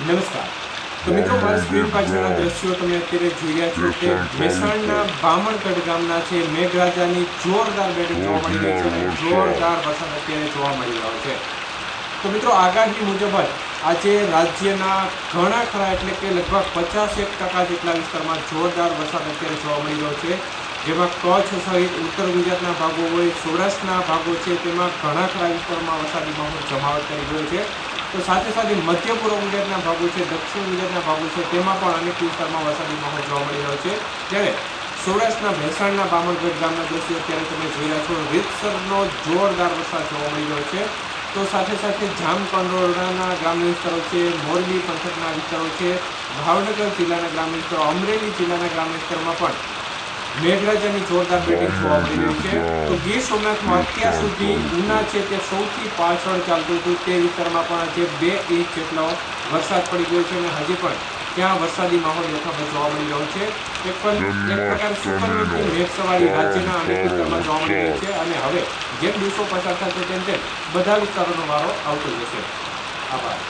નમસ્કાર. તો મિત્રો, મારી સ્ક્રીન પાછળના દ્રશ્યો તમે અત્યારે જોઈ રહ્યા છો તે મહેસાણના બામણગઢ ગામના છે. મેઘરાજાની જોરદાર બેટિંગ જોવા મળી રહી છે અને જોરદાર વરસાદ અત્યારે જોવા મળી રહ્યો છે. તો મિત્રો, આગાહી મુજબ જ આજે રાજ્યના ઘણા ખરા એટલે કે લગભગ 51% જેટલા વિસ્તારમાં જોરદાર વરસાદ અત્યારે જોવા મળી રહ્યો છે. જેમાં કચ્છ સહિત ઉત્તર ગુજરાતના ભાગો હોય, સૌરાષ્ટ્રના ભાગો છે, તેમાં ઘણા ખરા વિસ્તારમાં વરસાદી માહોલ જમાવટ કરી રહ્યો છે. તો સાથે સાથે મધ્ય પૂર્વ ગુજરાતના ભાગો છે, દક્ષિણ ગુજરાતના ભાગો છે, તેમાં પણ અનેક વિસ્તારમાં વરસાદી માહોલ જોવા મળી રહ્યો છે. ત્યારે સૌરાષ્ટ્રના ભેસાણના બામણગઢ ગામના દ્રશ્યો અત્યારે તમે જોઈ રહ્યા છો. રીતસરનો જોરદાર વરસાદ જોવા મળી રહ્યો છે. તો સાથે સાથે જામકંડોરણાના ગ્રામ્ય વિસ્તારો છે, મોરબી પંથકના વિસ્તારો છે, ભાવનગર જિલ્લાના ગ્રામ્ય વિસ્તારો, અમરેલી જિલ્લાના ગ્રામ્ય વિસ્તારોમાં પણ મેઘરાજાની જોરદાર બેટિંગ જોવા મળી રહી છે. તો ગીર સોમનાથમાં અત્યાર સુધી ઉના છે તે સૌથી પાછળ ચાલતું હતું. તે વિસ્તારમાં પણ આજે 2 ઇંચ જેટલો વરસાદ પડી ગયો છે અને હજી પણ ત્યાં વરસાદી માહોલ યથાવત જોવા મળી રહ્યો છે. એક પ્રકારે સુપરવિટની મેઘસવારી રાજ્યના અનેક વિસ્તારમાં જોવા મળી રહી છે અને હવે જેમ દિવસો પસાર થશે તેમ બધા વિસ્તારોનો વારો આવતો જશે. આભાર.